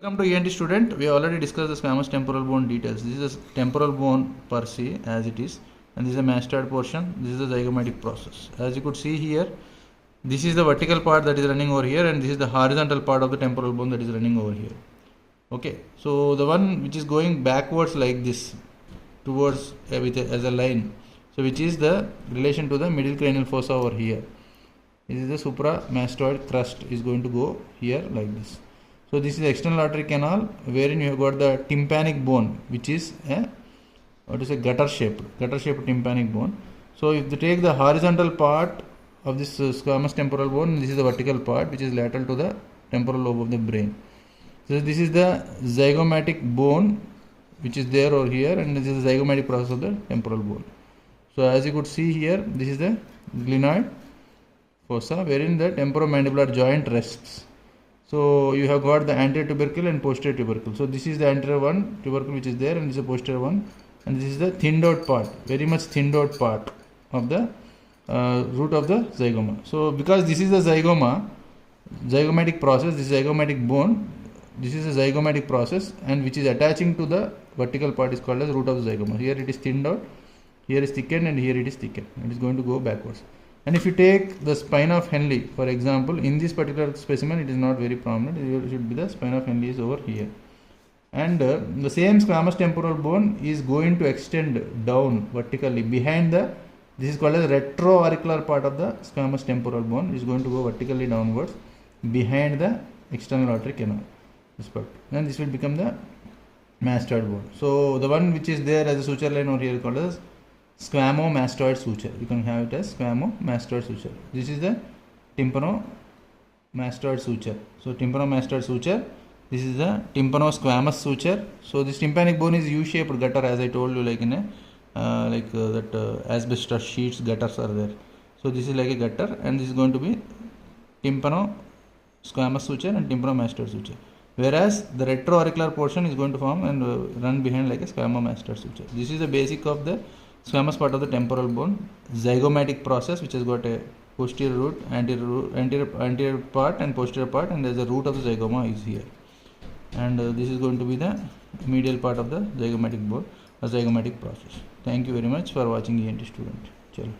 Welcome to ENT student. We already discussed the squamous temporal bone details. This is a temporal bone per se as it is, and this is a mastoid portion. This is the zygomatic process. As you could see here, this is the vertical part that is running over here, and this is the horizontal part of the temporal bone that is running over here. Okay, so the one which is going backwards like this, towards as a line, so which is the relation to the middle cranial fossa over here. This is the supramastoid crust is going to go here like this. So this is the external artery canal wherein you have got the tympanic bone, which is a gutter shaped tympanic bone. So if you take the horizontal part of this squamous temporal bone, this is the vertical part which is lateral to the temporal lobe of the brain. So this is the zygomatic bone which is there over here, and this is the zygomatic process of the temporal bone. So as you could see here, this is the glenoid fossa wherein the temporomandibular joint rests. So you have got the anterior tubercle and posterior tubercle. So this is the anterior one tubercle which is there, and this is the posterior one, and this is the thinned out part, very much thinned out part of the root of the zygoma. So because this is the zygomatic process, this zygomatic bone, this is a zygomatic process, and which is attaching to the vertical part is called as root of the zygoma. Here it is thinned out, here is thickened, and here it is thickened. It is going to go backwards. And if you take the spine of Henle, for example, in this particular specimen, it is not very prominent. It should be the spine of Henle is over here. And the same squamous temporal bone is going to extend down vertically behind this is called as retroauricular part of the squamous temporal bone. It is going to go vertically downwards behind the external artery canal. This part. Then this will become the mastoid bone. So the one which is there as a suture line over here is called as squamomastoid suture. You can have it as squamomastoid suture. This is the tympanomastoid suture. So tympanomastoid suture. This is the tympanosquamous suture. So this tympanic bone is U-shaped gutter, as I told you, like in a asbestos sheets gutters are there. So this is like a gutter, and this is going to be tympanosquamous suture and tympanomastoid suture. Whereas the retroauricular portion is going to form and run behind like a squamomastoid suture. This is the basic of the squamous part of the temporal bone, zygomatic process, which has got a posterior root, anterior part and posterior part, and there's a root of the zygoma is here. And this is going to be the medial part of the zygomatic bone or zygomatic process. Thank you very much for watching ENT student. Chalo.